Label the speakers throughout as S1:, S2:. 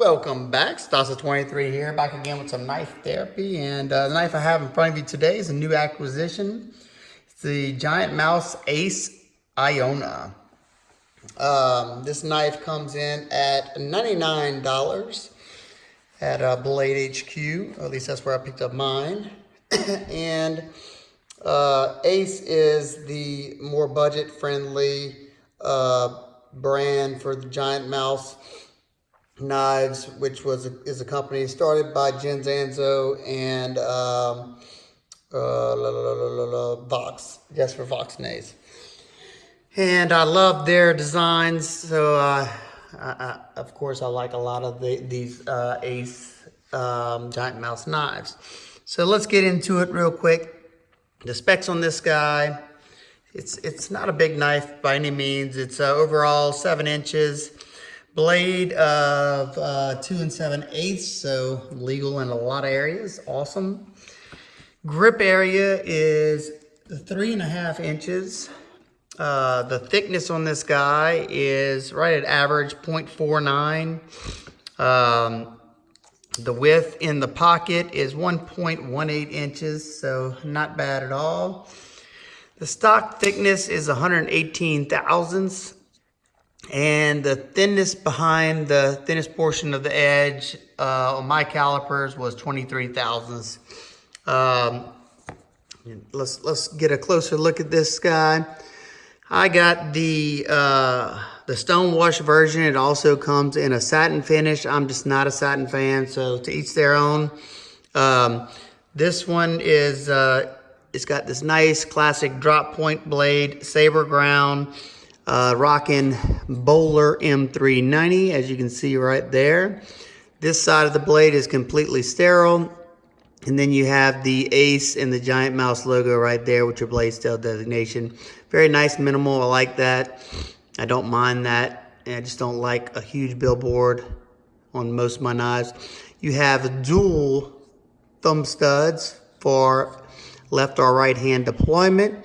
S1: Welcome back, Stasa23 here, back again with some knife therapy. And the knife I have in front of you today is a new acquisition. It's the Giant Mouse Ace Iona. This knife comes in at $99 at Blade HQ, at least that's where I picked up mine. And Ace is the more budget-friendly brand for the Giant Mouse knives, which is a company started by Jen Zanzo and Vox, Jesper Voxnays. And I love their designs, so of course I like a lot of these Ace Giant Mouse knives. So let's get into it real quick. The specs on this guy, it's not a big knife by any means. It's overall 7 inches. Blade of 2 7/8, so legal in a lot of areas. Awesome. Grip area is 3.5 inches. The thickness on this guy is right at average 0.49. The width in the pocket is 1.18 inches, so not bad at all. The stock thickness is 118 thousandths. And the thinness behind the thinnest portion of the edge on my calipers was 23 thousandths. Let's get a closer look at this guy. I got the stonewash version. It also comes in a satin finish. I'm just not a satin fan, so to each their own. This one is it's got this nice classic drop point blade, saber ground. Rocking Bowler M390, as you can see right there. This side of the blade is completely sterile. And then you have the Ace and the Giant Mouse logo right there with your blade style designation. Very nice, minimal. I like that. I don't mind that. I just don't like a huge billboard on most of my knives. You have dual thumb studs for left or right hand deployment.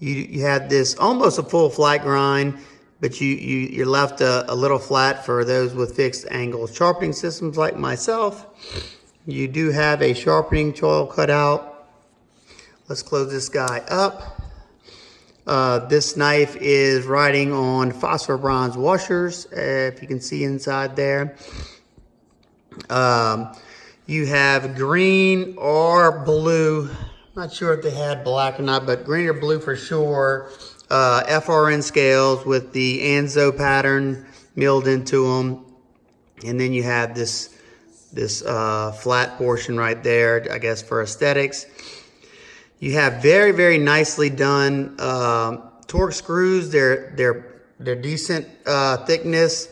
S1: You have this almost a full flat grind, but you're left a little flat for those with fixed angle sharpening systems like myself. You do have a sharpening choil cutout. Let's close this guy up. This knife is riding on phosphor bronze washers, if you can see inside there. You have green or blue. Not sure if they had black or not, but green or blue for sure. FRN scales with the Anzo pattern milled into them. And then you have this flat portion right there, I guess for aesthetics. You have very, very nicely done torque screws. They're decent thickness,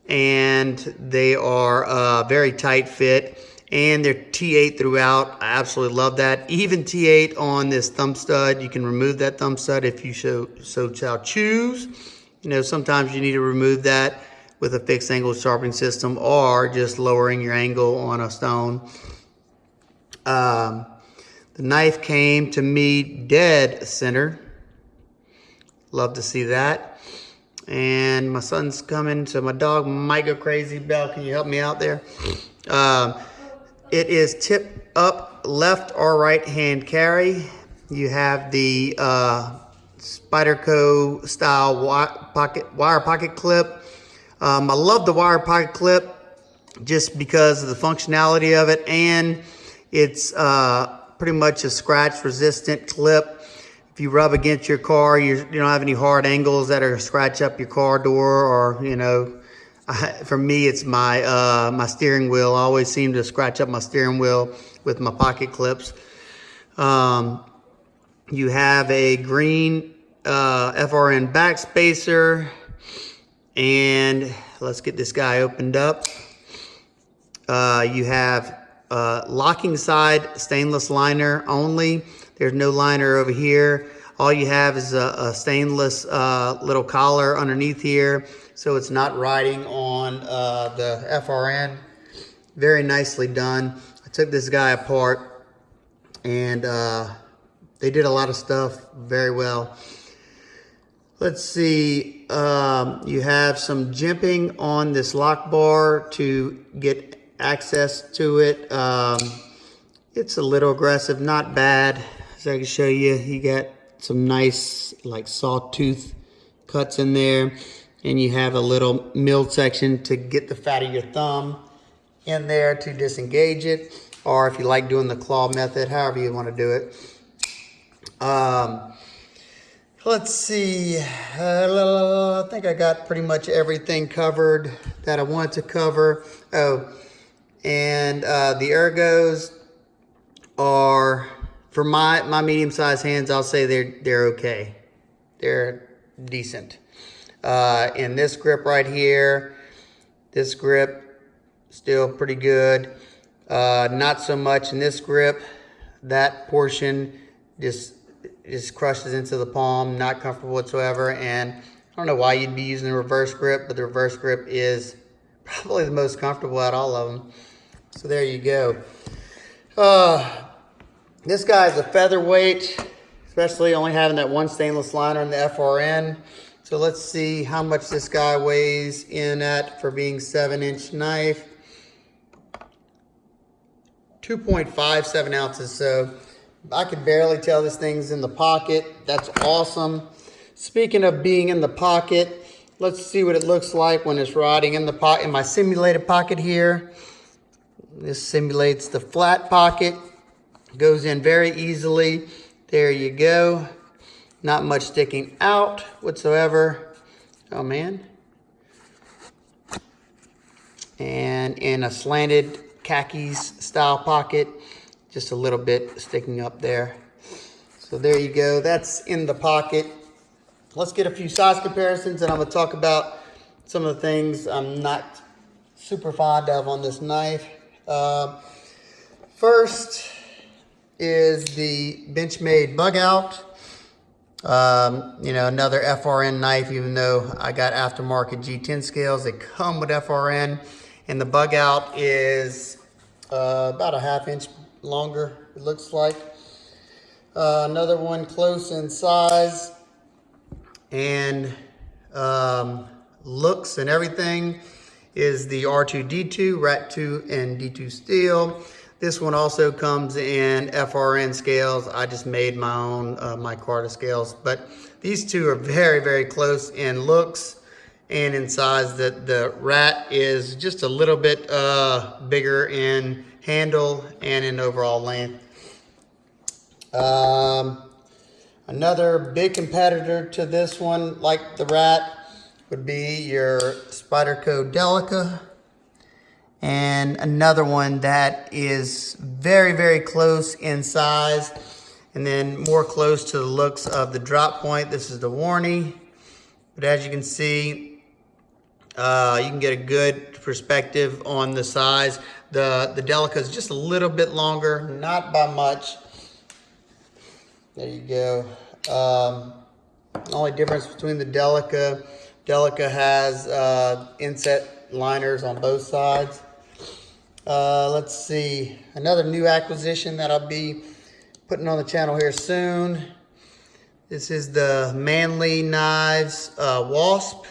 S1: and they are very tight fit. And they're T8 throughout. I absolutely love that. Even T8 on this thumb stud. You can remove that thumb stud if you so shall choose. You know, sometimes you need to remove that with a fixed angle sharpening system or just lowering your angle on a stone. The knife came to me dead center. Love to see that. And my son's coming, so my dog might go crazy. Belle, can you help me out there? It is tip up left or right hand carry. You have the Spyderco style wire pocket clip. I love the wire pocket clip just because of the functionality of it, and it's pretty much a scratch resistant clip. If you rub against your car, you don't have any hard angles that are scratch up your car door, or you know. For me, it's my my steering wheel. I always seem to scratch up my steering wheel with my pocket clips. You have a green FRN back spacer, and let's get this guy opened up. You have locking side stainless liner only. There's no liner over here. All you have is a stainless little collar underneath here, so it's not riding on the FRN. Very nicely done. I took this guy apart, and they did a lot of stuff very well. Let's see. you have some jimping on this lock bar to get access to it. It's a little aggressive, not bad. As I can show you, you got some nice like sawtooth cuts in there, and you have a little milled section to get the fat of your thumb in there to disengage it, or if you like doing the claw method, however you want to do it. Let's see, I think I got pretty much everything covered that I wanted to cover. Oh, and the ergos are, for my medium-sized hands, I'll say they're okay. They're decent. In this grip right here, this grip, still pretty good. Not so much in this grip. That portion just crushes into the palm, not comfortable whatsoever. And I don't know why you'd be using the reverse grip, but the reverse grip is probably the most comfortable out of all of them. So there you go. This guy is a featherweight, especially only having that one stainless liner in the FRN. So let's see how much this guy weighs in at for being 7-inch knife. 2.57 ounces. So I could barely tell this thing's in the pocket. That's awesome. Speaking of being in the pocket, let's see what it looks like when it's riding in the pocket. In my simulated pocket here, this simulates the flat pocket. Goes in very easily. There you go. Not much sticking out whatsoever. Oh man. And in a slanted khakis style pocket, just a little bit sticking up there. So there you go, that's in the pocket. Let's get a few size comparisons, and I'm gonna talk about some of the things I'm not super fond of on this knife. First is the Benchmade Bug Out. You know, another FRN knife, even though I got aftermarket G10 scales, they come with FRN, and the Bug Out is about a 1/2 inch longer, it looks like. Another one close in size and looks and everything is the R2D2, Rat2 and D2 steel. This one also comes in FRN scales. I just made my own micarta scales, but these two are very, very close in looks and in size. The Rat is just a little bit bigger in handle and in overall length. Another big competitor to this one, like the Rat, would be your Spyderco Delica. And another one that is very, very close in size, and then more close to the looks of the Drop Point. This is the Warney. But as you can see, you can get a good perspective on the size. The Delica is just a little bit longer, not by much. There you go. Only difference between the Delica has inset liners on both sides. Let's see, another new acquisition that I'll be putting on the channel here soon. This is the Manly Knives Wasp.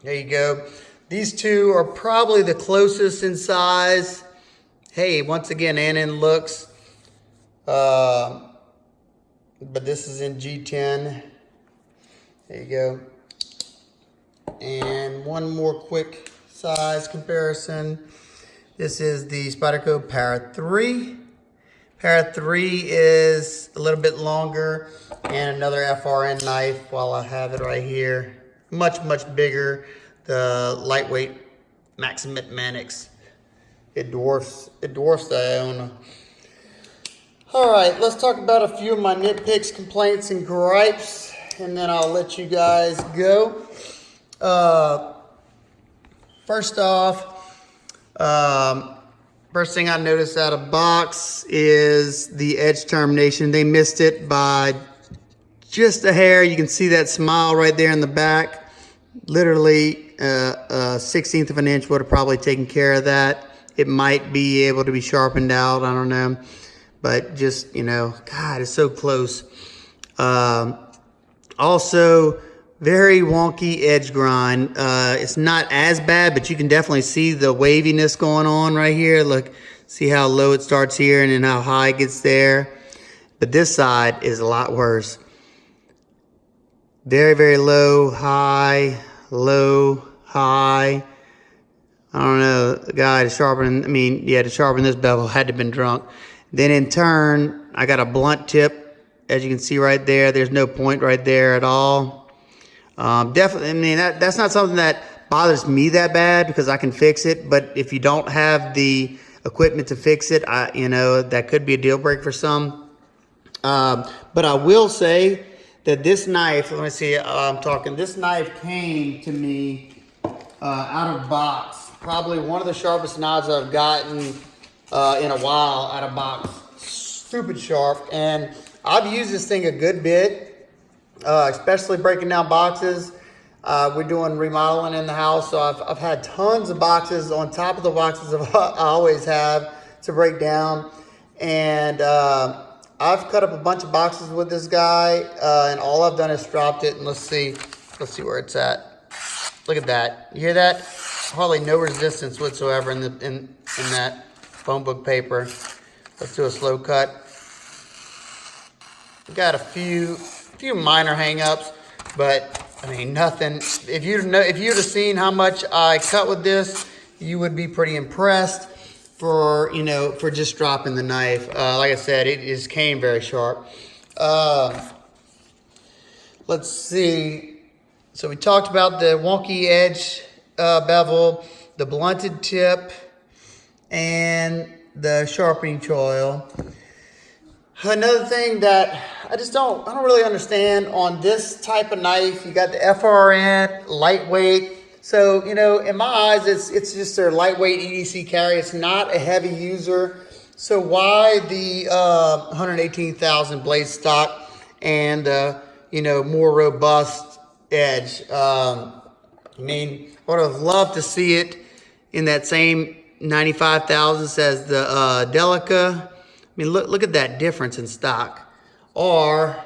S1: There you go. These two are probably the closest in size. Hey, once again, and in looks. But this is in G10. There you go. And one more quick size comparison. This is the Spyderco Para 3. Para 3 is a little bit longer, and another FRN knife while I have it right here. Much, much bigger. The lightweight Maximit Manix. It dwarfs the Iona. All right, let's talk about a few of my nitpicks, complaints, and gripes, and then I'll let you guys go. First off, first thing I noticed out of box is the edge termination. They missed it by just a hair. You can see that smile right there in the back. Literally a 1/16 of an inch would have probably taken care of that. It might be able to be sharpened out, I don't know. But just, you know, God, it's so close. Also, Very wonky edge grind. It's not as bad, but you can definitely see the waviness going on right here. Look, see how low it starts here and then how high it gets there. But this side is a lot worse. Very, very low, high, low, high. I don't know, the guy to sharpen, to sharpen this bevel had to have been drunk. Then in turn, I got a blunt tip. As you can see right there, there's no point right there at all. Definitely, that's not something that bothers me that bad because I can fix it. But if you don't have the equipment to fix it, that could be a deal breaker for some. But I will say that this knife, let me see, this knife came to me out of box. Probably one of the sharpest knives I've gotten in a while out of box. Stupid sharp. And I've used this thing a good bit. Especially breaking down boxes. We're doing remodeling in the house, so I've had tons of boxes on top of the boxes I always have to break down. And I've cut up a bunch of boxes with this guy, and all I've done is dropped it. And let's see where it's at. Look at that. You hear that? Hardly no resistance whatsoever in that phone book paper. Let's do a slow cut. We got a few minor hang-ups, but nothing. If you'd have seen how much I cut with this, you would be pretty impressed for just dropping the knife. Like I said, it just came very sharp. Let's see. So we talked about the wonky edge bevel, the blunted tip, and the sharpening choil. Another thing that I don't really understand on this type of knife, you got the FRN, lightweight. So, in my eyes, it's just their lightweight EDC carry. It's not a heavy user. So why the 118,000 blade stock and, more robust edge? I would have loved to see it in that same 95,000 as the Delica. Look at that difference in stock. Or,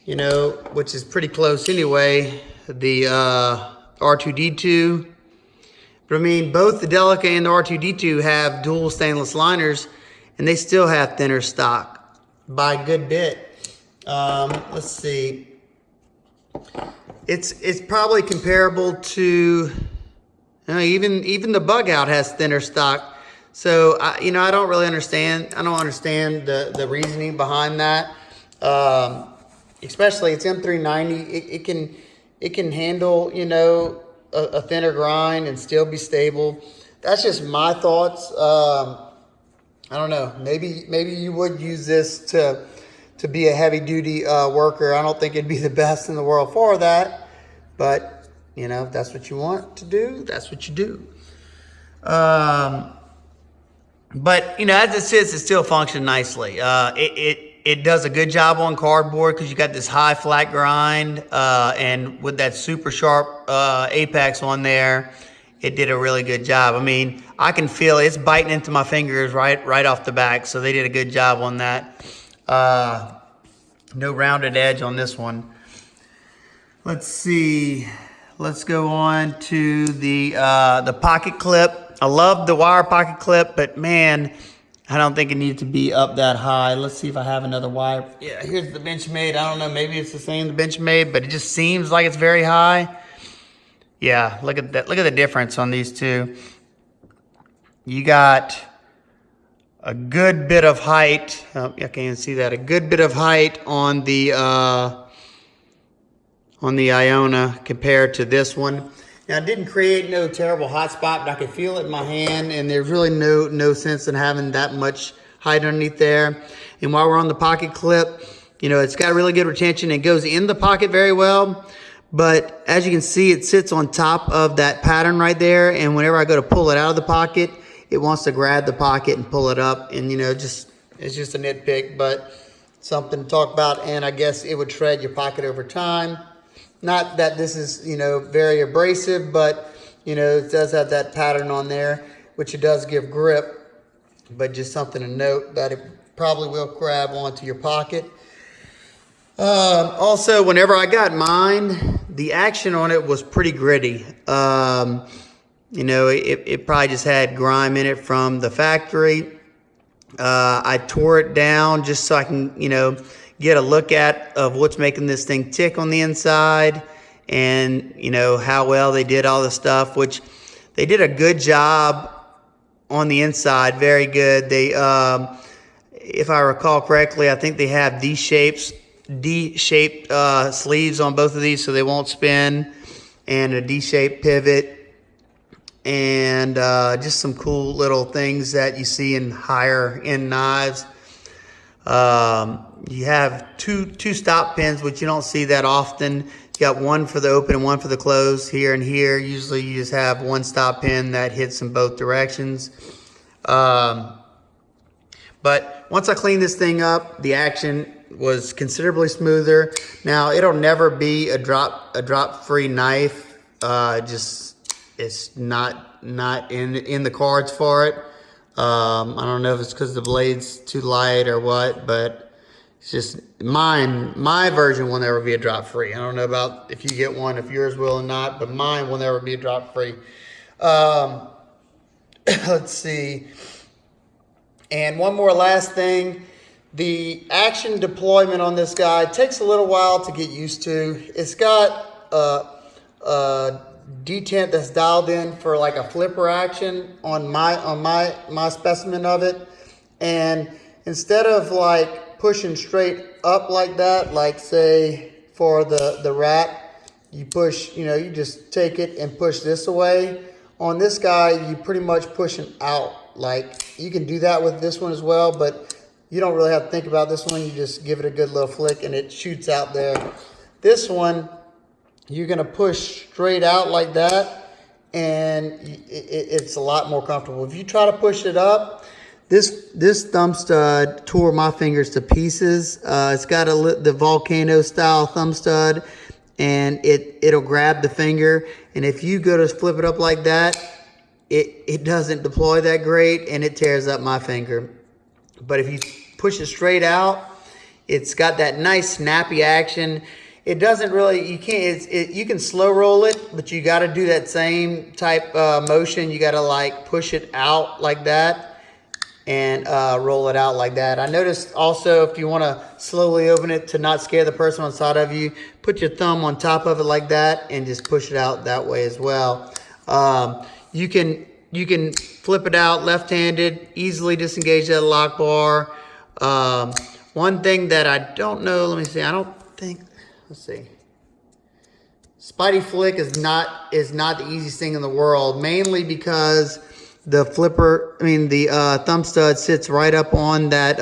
S1: which is pretty close anyway, the R2D2. But both the Delica and the R2D2 have dual stainless liners, and they still have thinner stock by a good bit. Let's see. It's probably comparable to, even the Bug Out has thinner stock. So, I don't really understand. I don't understand the reasoning behind that. Especially it's M390. It can handle, a thinner grind and still be stable. That's just my thoughts. I don't know. Maybe you would use this to be a heavy duty worker. I don't think it'd be the best in the world for that. But, if that's what you want to do, that's what you do. But, as it sits, it still functions nicely. It does a good job on cardboard because you got this high flat grind, and with that super sharp apex on there, it did a really good job. I can feel it's biting into my fingers right off the back, so they did a good job on that. No rounded edge on this one. Let's see. Let's go on to the pocket clip. I love the wire pocket clip, but man, I don't think it needs to be up that high. Let's see if I have another wire. Yeah, here's the Benchmade. I don't know, maybe it's the same the Benchmade, but it just seems like it's very high. Yeah, look at that. Look at the difference on these two. You got a good bit of height. Oh, I can't even see that. A good bit of height on the Iona compared to this one. Now, it didn't create no terrible hot spot, but I could feel it in my hand, and there's really no sense in having that much height underneath there. And while we're on the pocket clip, it's got really good retention. It goes in the pocket very well, but as you can see, it sits on top of that pattern right there, and whenever I go to pull it out of the pocket, it wants to grab the pocket and pull it up, and it's just a nitpick, but something to talk about, and I guess it would shred your pocket over time. Not that this is, very abrasive, but, it does have that pattern on there, which it does give grip, but just something to note that it probably will grab onto your pocket. Also, whenever I got mine, the action on it was pretty gritty. You know, it probably just had grime in it from the factory. I tore it down just so I can, you know, get a look at of what's making this thing tick on the inside, and, you know, how well they did all the stuff, which they did a good job on the inside, very good. They, if I recall correctly, I think they have D-shaped sleeves on both of these so they won't spin, and a D-shaped pivot, and just some cool little things that you see in higher end knives. You have two stop pins, which you don't see that often. You got one for the open and one for the close here and here. Usually you just have one stop pin that hits in both directions. But once I cleaned this thing up, the action was considerably smoother. Now, it'll never be a drop-free knife. It's not in the cards for it. I don't know if it's because the blade's too light or what, but it's just my version will never be a drop-free. I don't know about if you get one, if yours will or not, but mine will never be a drop-free. Let's see. And one more last thing. The action deployment on this guy takes a little while to get used to. It's got a detent that's dialed in for like a flipper action on my specimen of it. And instead of like pushing straight up like that, like say for the rat, you push, you know, you just take it and push this away. On this guy, you pretty much pushing out. Like, you can do that with this one as well, but you don't really have to think about this one. You just give it a good little flick and it shoots out there. This one, you're gonna push straight out like that, and it's a lot more comfortable. If you try to push it up, this thumb stud tore my fingers to pieces. It's got the volcano style thumb stud, and it'll grab the finger. And if you go to flip it up like that, it doesn't deploy that great, and it tears up my finger. But if you push it straight out, it's got that nice snappy action. It doesn't really, you can slow roll it, but you got to do that same type motion. You got to like push it out like that and roll it out like that. I noticed also, if you want to slowly open it to not scare the person on side of you, put your thumb on top of it like that and just push it out that way as well. You can flip it out left-handed, easily disengage that lock bar. One thing that I don't know, let me see, I don't think, let's see. Spidey flick is not the easiest thing in the world, mainly because the thumb stud sits right up on that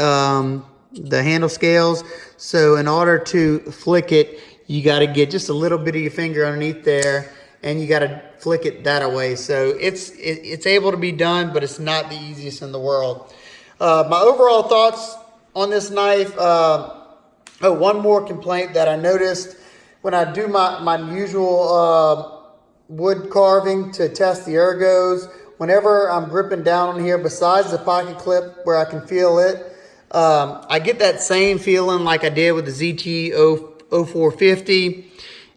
S1: the handle scales. So in order to flick it, you got to get just a little bit of your finger underneath there, and you got to flick it that away. So it's able to be done, but it's not the easiest in the world. My overall thoughts on this knife. One more complaint that I noticed when I do my usual wood carving to test the ergos. Whenever I'm gripping down on here, besides the pocket clip where I can feel it, I get that same feeling like I did with the ZT-0450.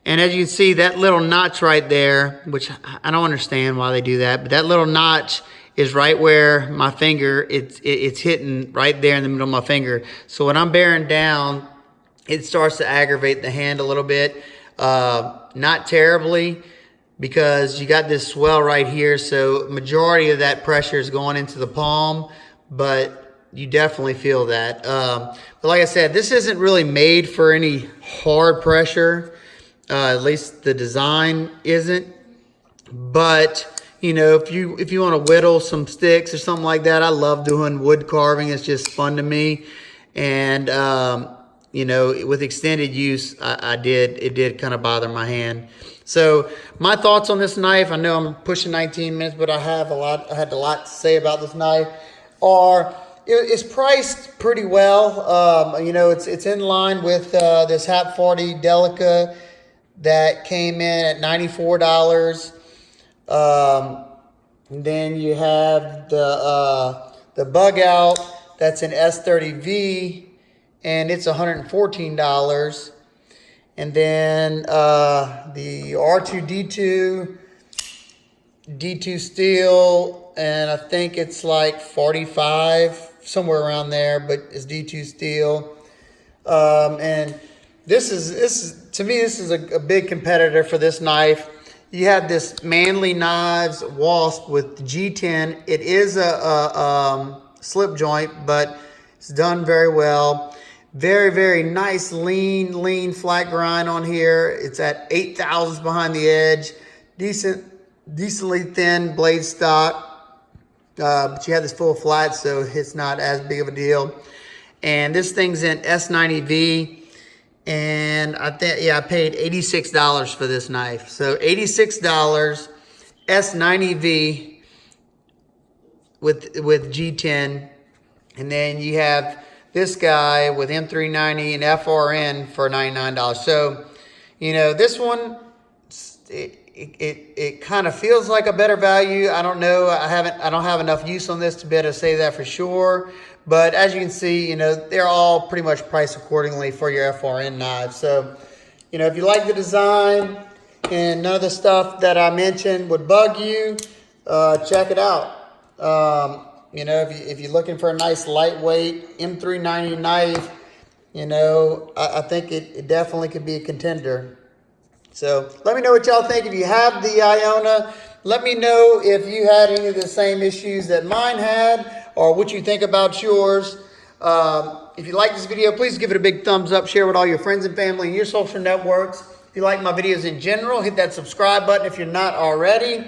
S1: And as you can see, that little notch right there, which I don't understand why they do that, but that little notch is right where my finger, it's hitting right there in the middle of my finger. So when I'm bearing down, it starts to aggravate the hand a little bit. Not terribly, because you got this swell right here, so majority of that pressure is going into the palm, but you definitely feel that. But like I said, this isn't really made for any hard pressure. At least the design isn't. But you know, if you want to whittle some sticks or something like that, I love doing wood carving. It's just fun to me. And you know, with extended use, it did kind of bother my hand. So my thoughts on this knife, I know I'm pushing 19 minutes, but I had a lot to say about this knife. It's priced pretty well. You know, it's in line with this Hap 40 Delica that came in at $94. Then you have the Bug Out that's an S30V, and it's $114. And then the R2D2 D2 steel, and I think it's like 45, somewhere around there, but it's D2 steel. And this is to me, this is a big competitor for this knife. You have this Manly Knives Wasp with G10. It is a slip joint, but it's done very well. Very, very nice, lean flat grind on here. It's at 8 thousandths behind the edge. Decently thin blade stock, but you have this full flat, so it's not as big of a deal. And this thing's in S90V, and I think, yeah, I paid $86 for this knife. So $86, S90V with G10, and then you have this guy with M390 and FRN for $99. So, you know, this one, it kind of feels like a better value. I don't know. I don't have enough use on this to be able to say that for sure. But as you can see, you know, they're all pretty much priced accordingly for your FRN knives. So, you know, if you like the design and none of the stuff that I mentioned would bug you, check it out. You know, if you're looking for a nice lightweight M390 knife, you know, I think it definitely could be a contender. So let me know what y'all think. If you have the Iona, let me know if you had any of the same issues that mine had, or what you think about yours. If you like this video, please give it a big thumbs up. Share with all your friends and family and your social networks. If you like my videos in general, hit that subscribe button if you're not already.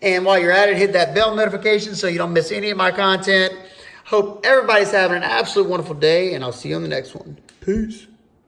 S1: And while you're at it, hit that bell notification so you don't miss any of my content. Hope everybody's having an absolute wonderful day, and I'll see you on the next one. Peace.